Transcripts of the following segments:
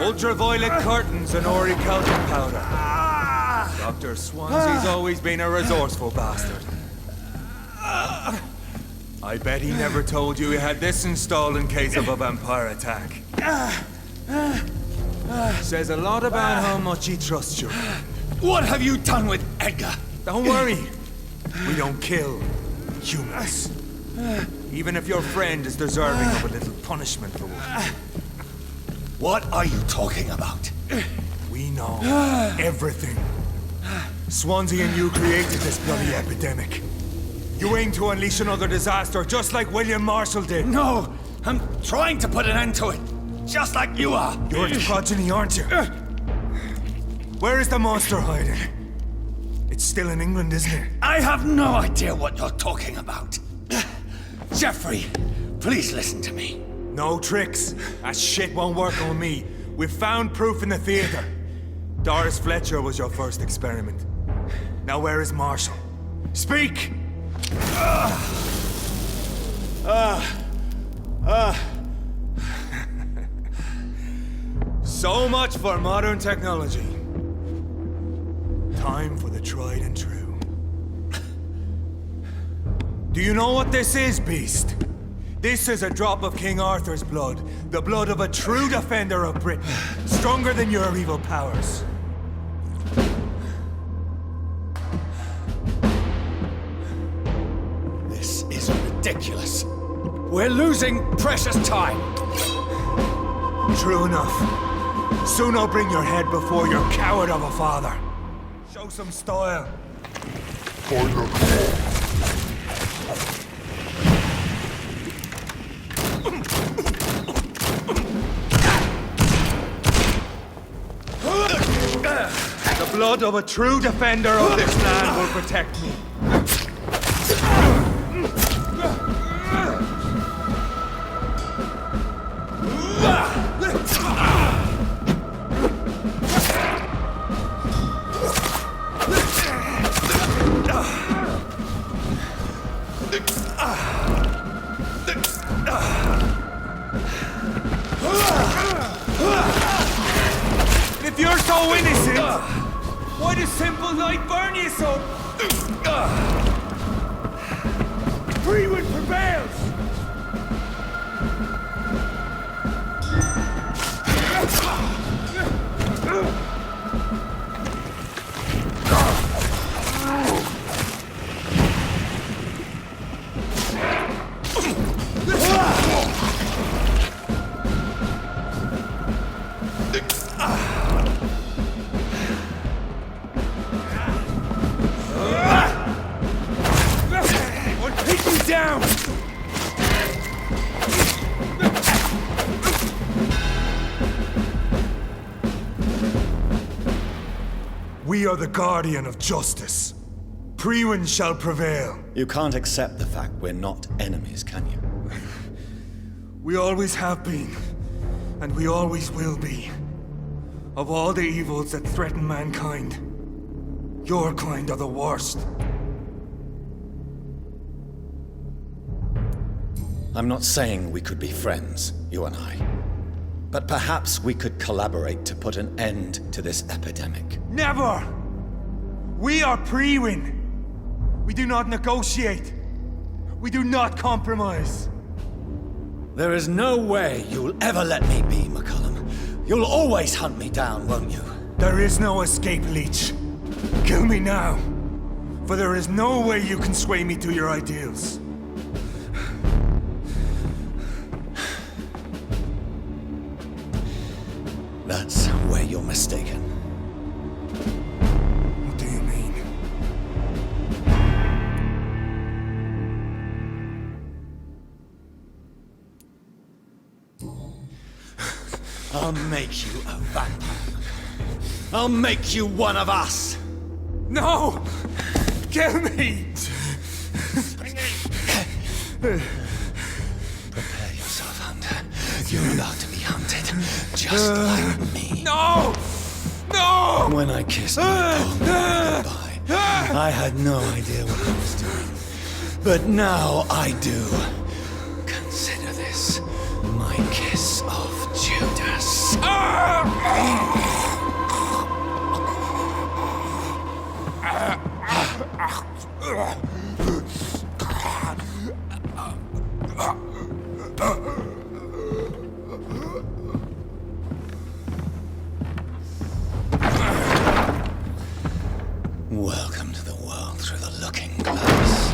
Ultraviolet curtains and orichalcum powder. Dr. Swansea's always been a resourceful bastard. I bet he never told you he had this installed in case of a vampire attack. Says a lot about how much he trusts you. What have you done with Edgar? Don't worry. We don't kill humans. Even if your friend is deserving of a little punishment for one. What are you talking about? We know everything. Swansea and you created this bloody epidemic. You aim to unleash another disaster just like William Marshall did. No, I'm trying to put an end to it. Just like you are. You're its progeny, aren't you? Where is the monster hiding? It's still in England, isn't it? I have no idea what you're talking about. Jeffrey, please listen to me. No tricks. That shit won't work on me. We've found proof in the theater. Doris Fletcher was your first experiment. Now where is Marshall? Speak! So much for modern technology. Time for the tried and true. Do you know what this is, Beast? This is a drop of King Arthur's blood. The blood of a true defender of Britain. Stronger than your evil powers. This is ridiculous. We're losing precious time. True enough. Soon I'll bring your head before your coward of a father. Show some style. The blood of a true defender of this land will protect me. If you're so innocent, why does simple light burn you so? Freewood prevails! Down! We are the guardian of justice. Priwen shall prevail. You can't accept the fact we're not enemies, can you? We always have been, and we always will be. Of all the evils that threaten mankind, your kind are the worst. I'm not saying we could be friends, you and I. But perhaps we could collaborate to put an end to this epidemic. Never! We are Priwen. We do not negotiate. We do not compromise. There is no way you'll ever let me be, McCullum. You'll always hunt me down, won't you? There is no escape, Leech. Kill me now. For there is no way you can sway me to your ideals. That's where you're mistaken. What do you mean? I'll make you a vampire. I'll make you one of us. No! Kill me! Prepare yourself, Hunter. You're about to be hunted, just like me. No! No! When I kissed my poor mother goodbye, I had no idea what I was doing. But now I do. Consider this my kiss of Judas. Welcome to the world through the looking glass.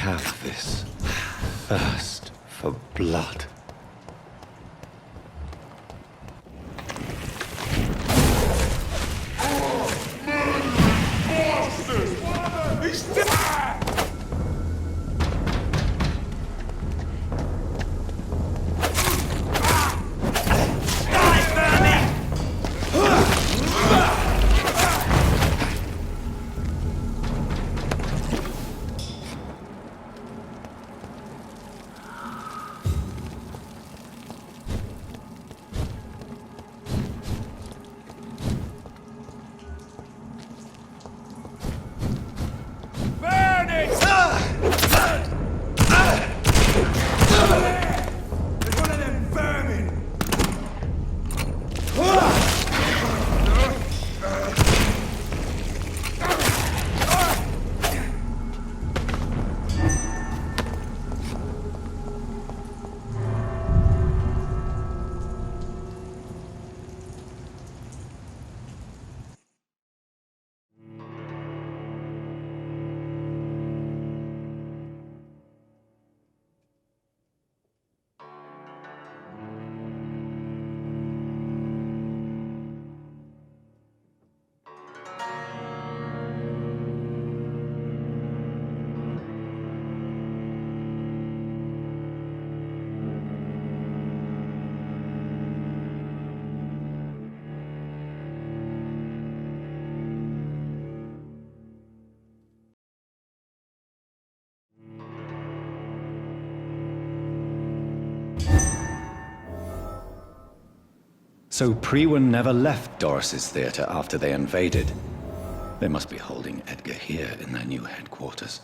have this thirst for blood. So Prewen never left Doris's theatre after they invaded. They must be holding Edgar here in their new headquarters.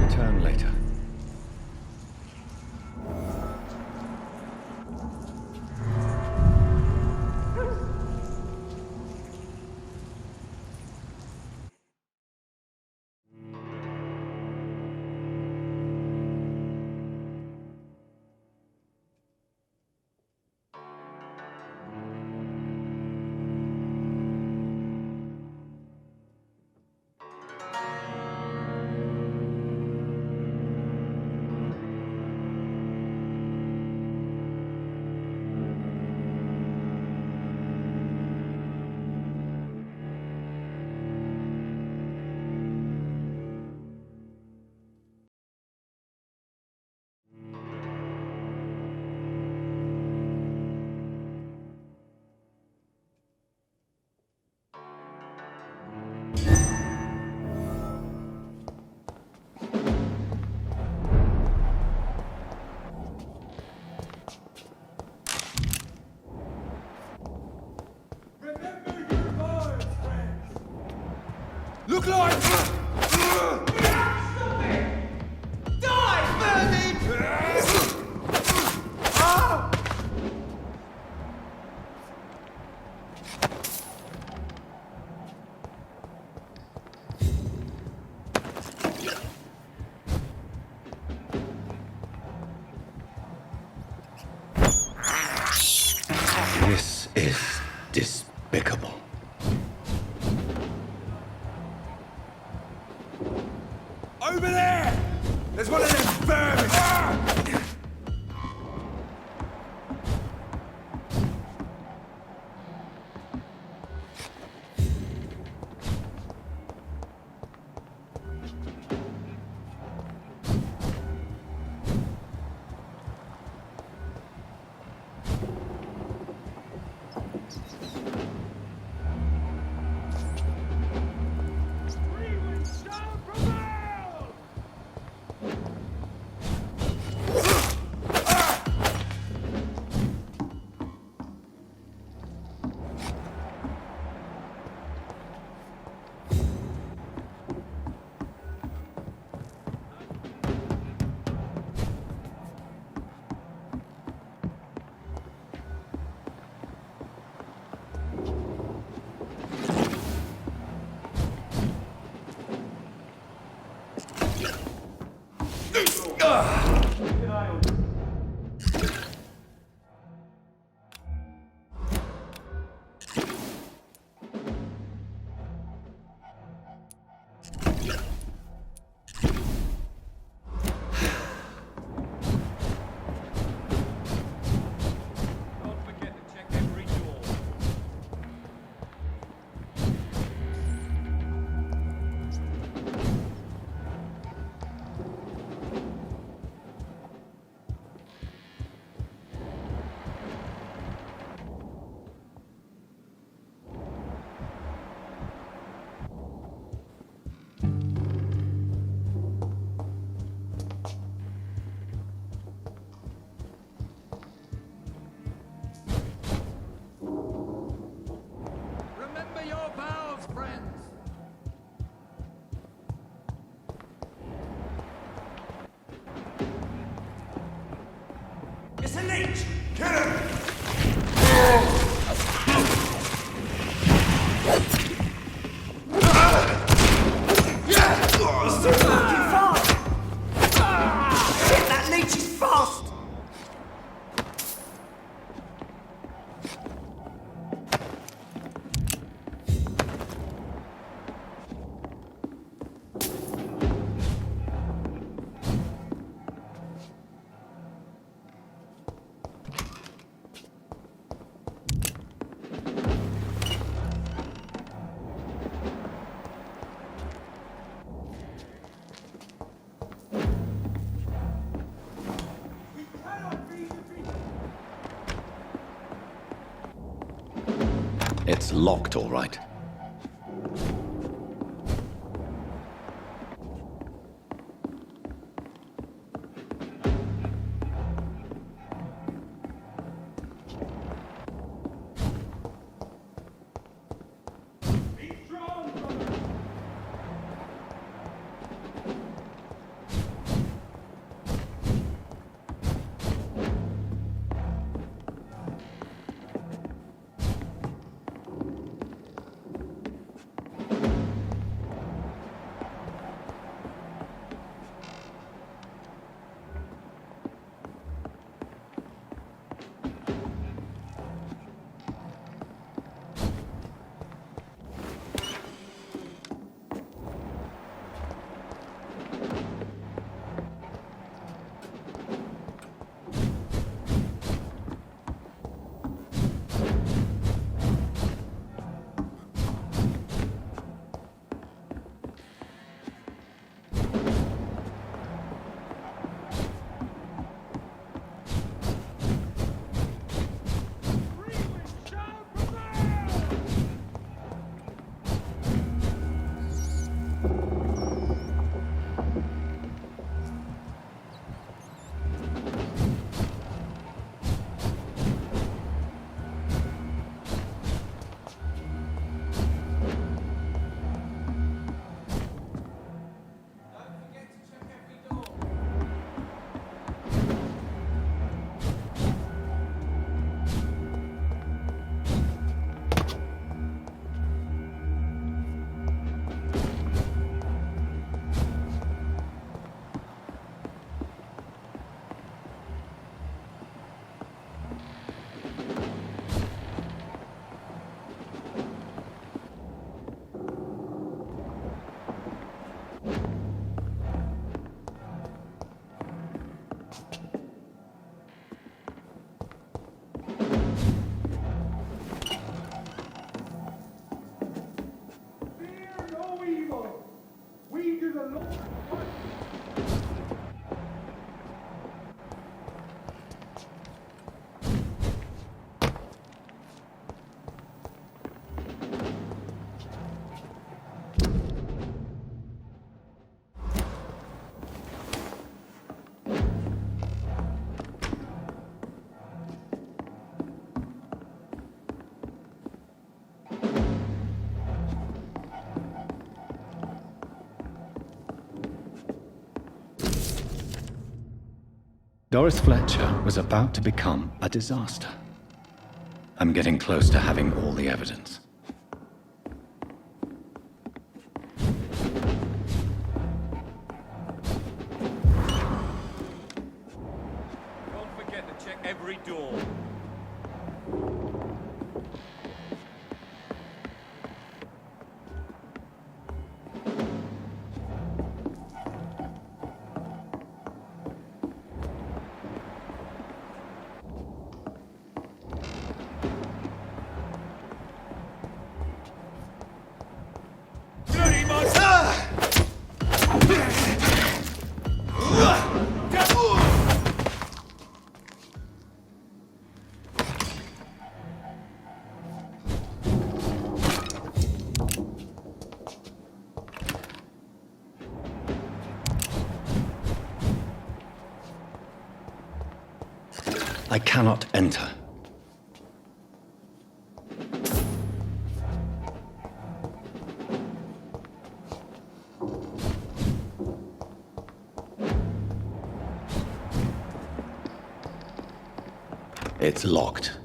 Return later. Look like... This is despicable. It's locked, all right. Doris Fletcher was about to become a disaster. I'm getting close to having all the evidence. Don't forget to check every door. I cannot enter. It's locked.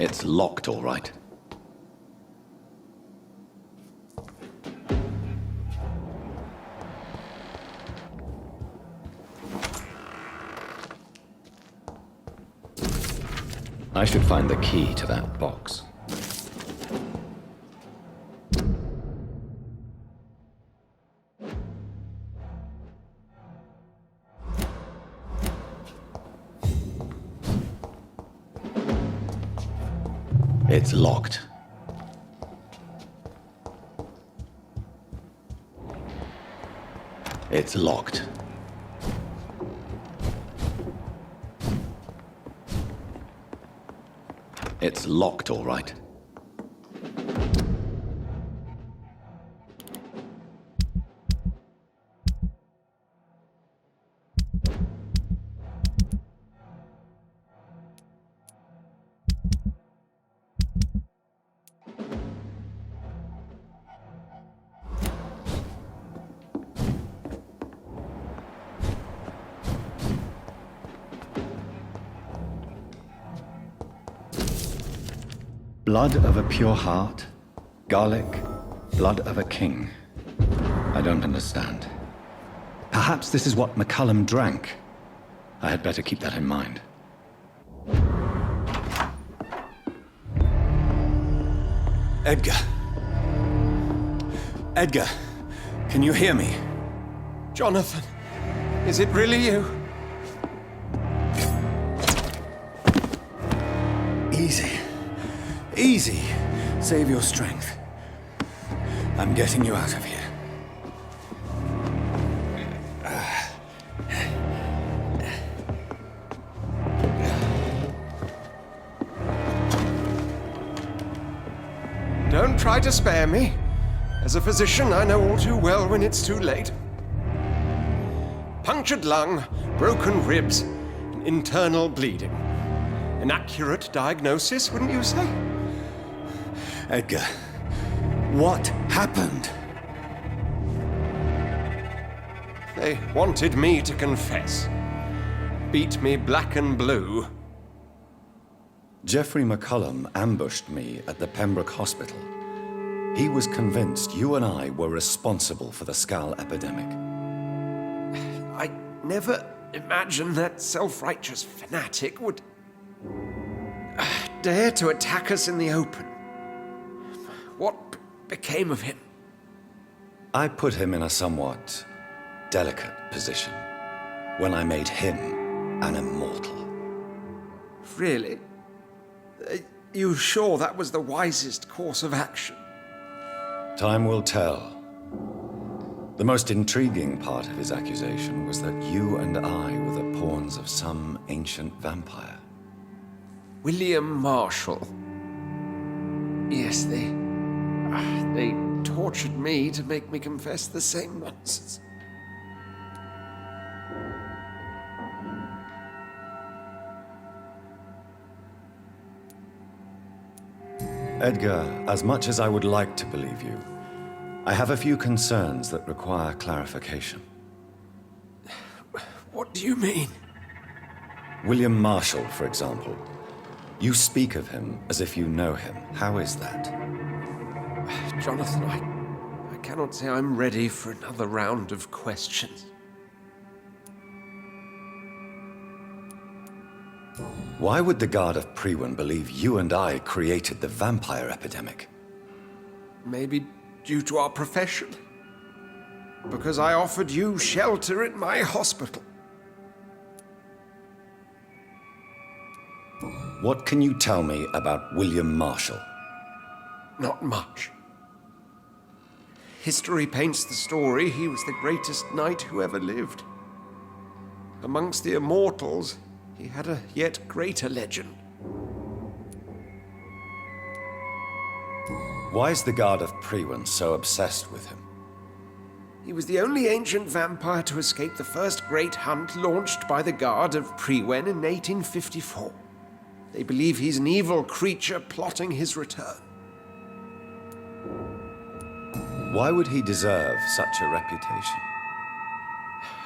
It's locked, all right. I should find the key to that box. It's locked. It's locked. It's locked, all right. Blood of a pure heart, garlic, blood of a king. I don't understand. Perhaps this is what McCullum drank. I had better keep that in mind. Edgar. Edgar, can you hear me? Jonathan, is it really you? Easy. Easy. Save your strength. I'm getting you out of here. Don't try to spare me. As a physician, I know all too well when it's too late. Punctured lung, broken ribs, and internal bleeding. An accurate diagnosis, wouldn't you say? Edgar, what happened? They wanted me to confess. Beat me black and blue. Jeffrey McCullum ambushed me at the Pembroke Hospital. He was convinced you and I were responsible for the skal epidemic. I never imagined that self-righteous fanatic would dare to attack us in the open. What became of him? I put him in a somewhat delicate position when I made him an immortal. Really? Are you sure that was the wisest course of action? Time will tell. The most intriguing part of his accusation was that you and I were the pawns of some ancient vampire. William Marshall. Yes, they tortured me to make me confess the same nonsense. Edgar, as much as I would like to believe you, I have a few concerns that require clarification. What do you mean? William Marshall, for example. You speak of him as if you know him. How is that? Jonathan, I cannot say I'm ready for another round of questions. Why would the Guard of Priwen believe you and I created the vampire epidemic? Maybe due to our profession. Because I offered you shelter in my hospital. What can you tell me about William Marshall? Not much. History paints the story he was the greatest knight who ever lived. Amongst the immortals, he had a yet greater legend. Why is the Guard of Priwen so obsessed with him? He was the only ancient vampire to escape the first great hunt launched by the Guard of Priwen in 1854. They believe he's an evil creature plotting his return. Why would he deserve such a reputation?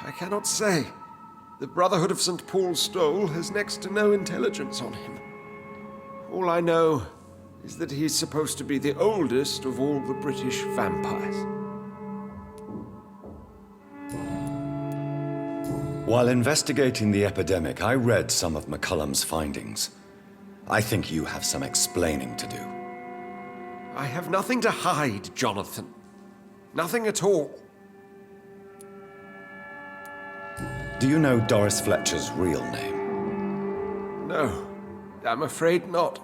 I cannot say. The Brotherhood of St. Paul's Stole has next to no intelligence on him. All All I know is that he's supposed to be the oldest of all the British vampires. While investigating the epidemic, I read some of McCullum's findings. I think you have some explaining to do. I have nothing to hide, Jonathan. Nothing at all. Do you know Doris Fletcher's real name? No, I'm afraid not.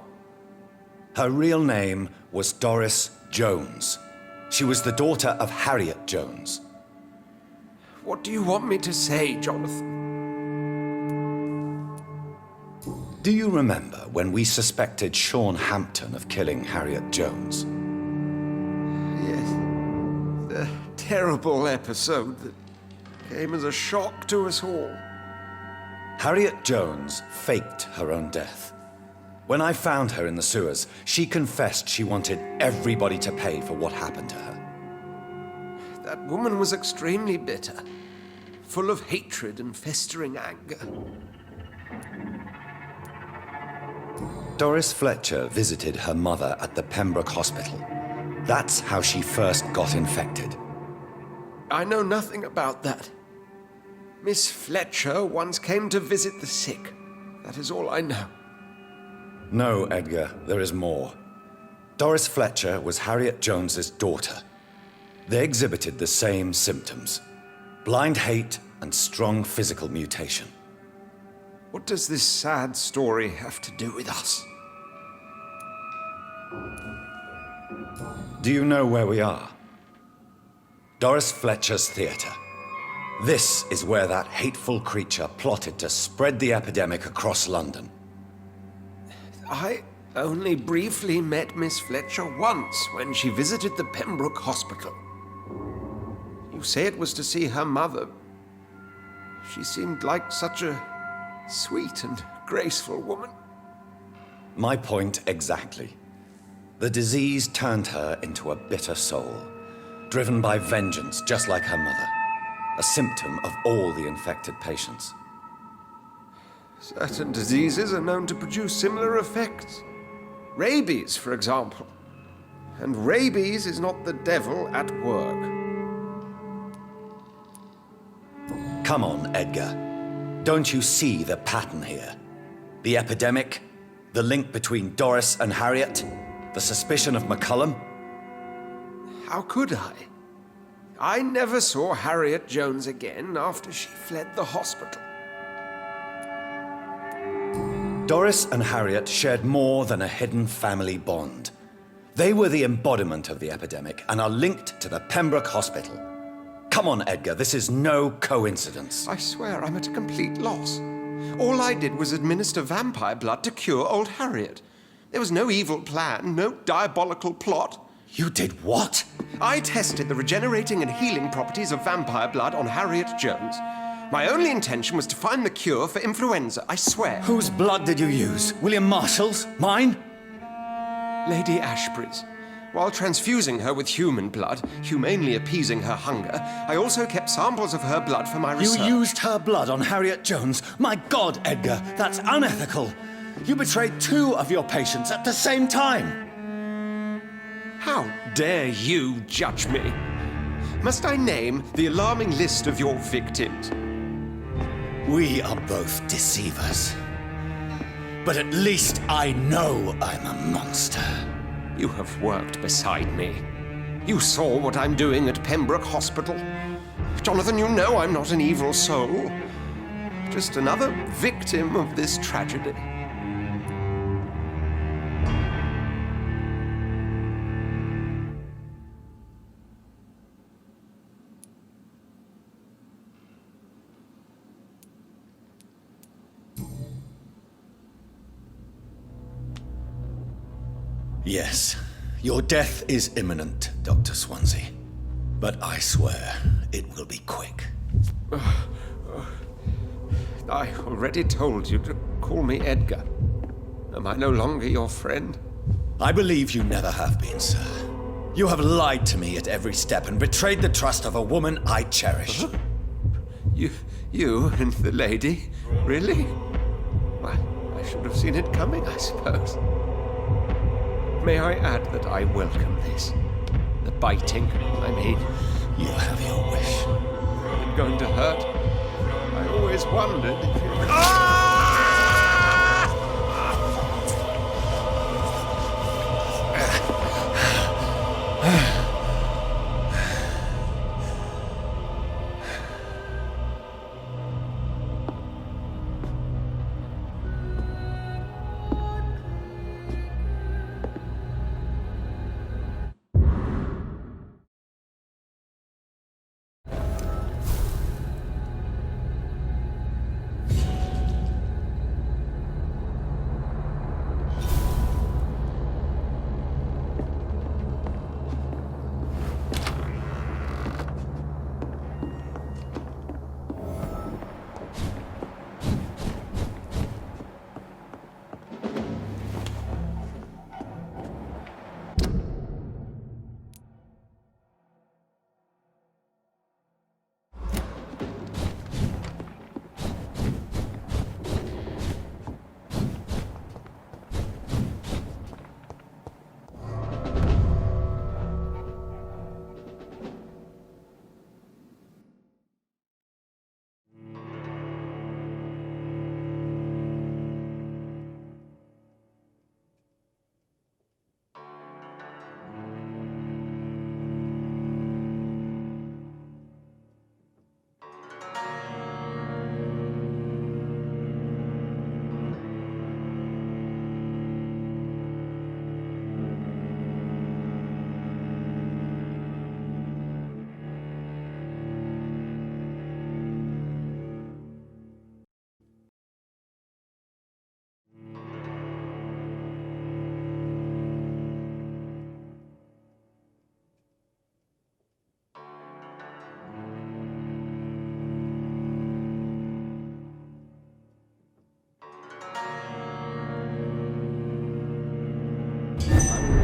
Her real name was Doris Jones. She was the daughter of Harriet Jones. What do you want me to say, Jonathan? Do you remember when we suspected Sean Hampton of killing Harriet Jones? Yes. The terrible episode that came as a shock to us all. Harriet Jones faked her own death. When I found her in the sewers, she confessed she wanted everybody to pay for what happened to her. That woman was extremely bitter, full of hatred and festering anger. Doris Fletcher visited her mother at the Pembroke Hospital. That's how she first got infected. I know nothing about that. Miss Fletcher once came to visit the sick. That is all I know. No, Edgar, there is more. Doris Fletcher was Harriet Jones's daughter. They exhibited the same symptoms: blind hate and strong physical mutation. What does this sad story have to do with us? Do you know where we are? Doris Fletcher's theatre. This is where that hateful creature plotted to spread the epidemic across London. I only briefly met Miss Fletcher once when she visited the Pembroke Hospital. You say it was to see her mother. She seemed like such a sweet and graceful woman. My point exactly. The disease turned her into a bitter soul, driven by vengeance just like her mother, a symptom of all the infected patients. Certain diseases are known to produce similar effects. Rabies, for example. And rabies is not the devil at work. Come on, Edgar. Don't you see the pattern here? The epidemic, the link between Doris and Harriet, the suspicion of McCullum? How could I? I never saw Harriet Jones again after she fled the hospital. Doris and Harriet shared more than a hidden family bond. They were the embodiment of the epidemic and are linked to the Pembroke Hospital. Come on, Edgar, this is no coincidence. I swear I'm at a complete loss. All I did was administer vampire blood to cure old Harriet. There was no evil plan, no diabolical plot. You did what? I tested the regenerating and healing properties of vampire blood on Harriet Jones. My only intention was to find the cure for influenza, I swear. Whose blood did you use? William Marshall's? Mine? Lady Ashbury's. While transfusing her with human blood, humanely appeasing her hunger, I also kept samples of her blood for my research. You used her blood on Harriet Jones? My God, Edgar, that's unethical. You betrayed 2 of your patients at the same time. How dare you judge me? Must I name the alarming list of your victims? We are both deceivers. But at least I know I'm a monster. You have worked beside me. You saw what I'm doing at Pembroke Hospital. Jonathan, you know I'm not an evil soul. Just another victim of this tragedy. Yes, your death is imminent, Dr. Swansea. But I swear, it will be quick. I already told you to call me Edgar. Am I no longer your friend? I believe you never have been, sir. You have lied to me at every step and betrayed the trust of a woman I cherish. You and the lady? Really? Well, I should have seen it coming, I suppose. May I add that I welcome this? The biting, I mean. You have your wish. Is it going to hurt? I always wondered if it...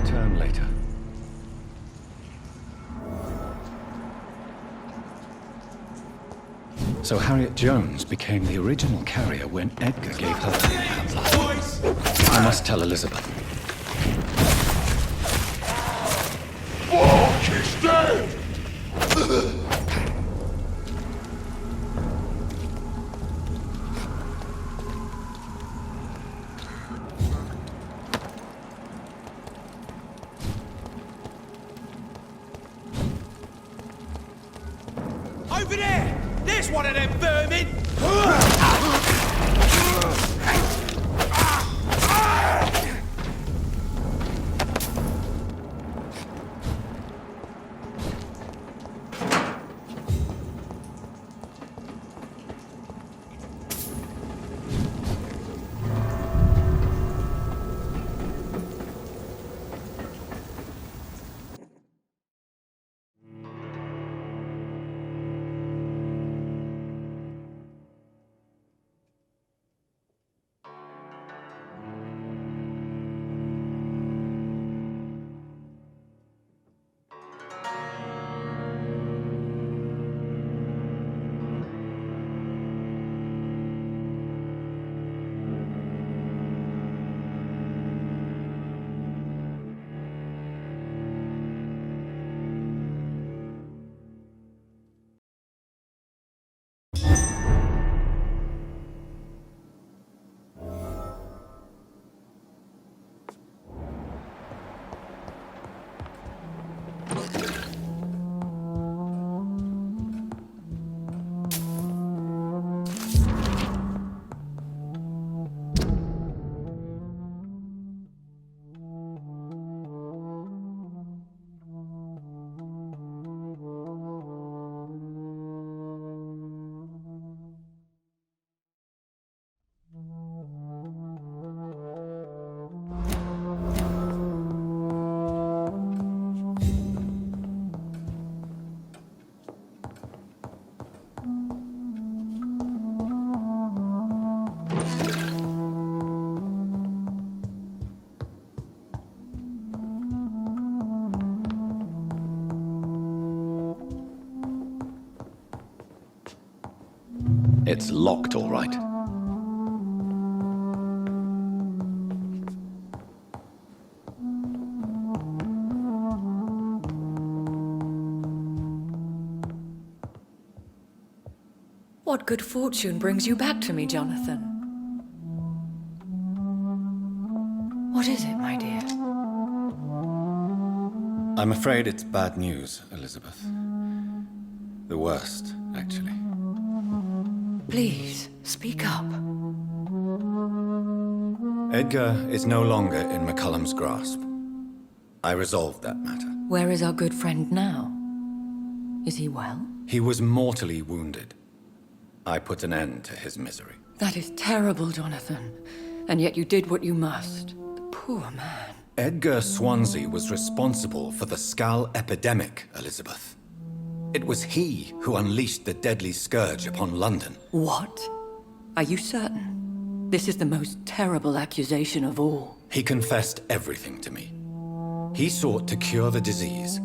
Return later. So Harriet Jones became the original carrier when Edgar gave her her blood. I must tell Elizabeth. Fuck, he's dead! Over there! There's one of them vermin! It's locked, all right. What good fortune brings you back to me, Jonathan? What is it, my dear? I'm afraid it's bad news, Elizabeth. The worst, actually. Please, speak up. Edgar is no longer in McCullum's grasp. I resolved that matter. Where is our good friend now? Is he well? He was mortally wounded. I put an end to his misery. That is terrible, Jonathan. And yet you did what you must. The poor man. Edgar Swansea was responsible for the skal epidemic, Elizabeth. It was he who unleashed the deadly scourge upon London. What? Are you certain? This is the most terrible accusation of all. He confessed everything to me. He sought to cure the disease,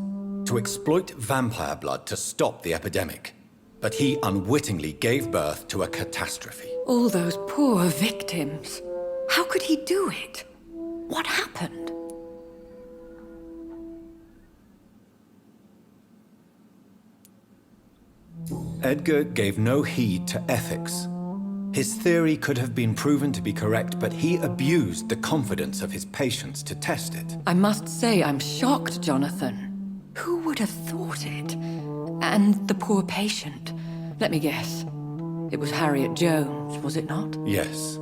to exploit vampire blood to stop the epidemic. But he unwittingly gave birth to a catastrophe. All those poor victims. How could he do it? What happened? Edgar gave no heed to ethics. His theory could have been proven to be correct, but he abused the confidence of his patients to test it. I must say I'm shocked, Jonathan. Who would have thought it? And the poor patient. Let me guess. It was Harriet Jones, was it not? Yes.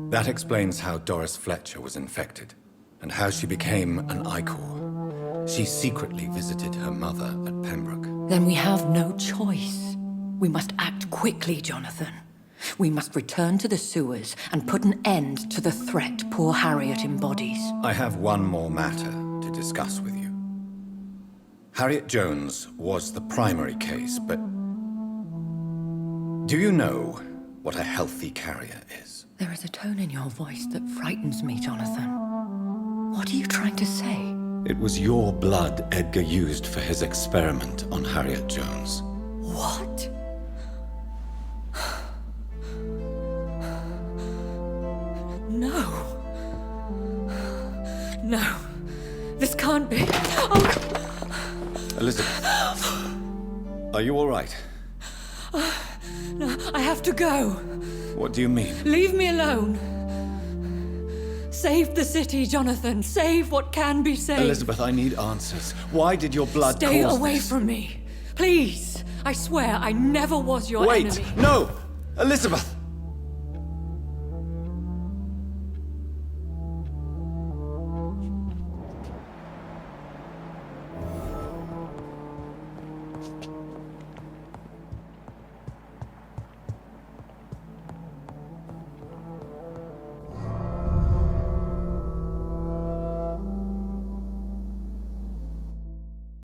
That explains how Doris Fletcher was infected, and how she became an Icor. She secretly visited her mother at Pembroke. Then we have no choice. We must act quickly, Jonathan. We must return to the sewers and put an end to the threat poor Harriet embodies. I have one more matter to discuss with you. Harriet Jones was the primary case, but do you know what a healthy carrier is? There is a tone in your voice that frightens me, Jonathan. What are you trying to say? It was your blood Edgar used for his experiment on Harriet Jones. What? No. No. This can't be. Oh. Elizabeth, are you all right? No, I have to go. What do you mean? Leave me alone. Save the city, Jonathan. Save what can be saved. Elizabeth, I need answers. Why did your blood Stay cause away this? from me. Please. I swear I never was your Wait! enemy. No! Elizabeth!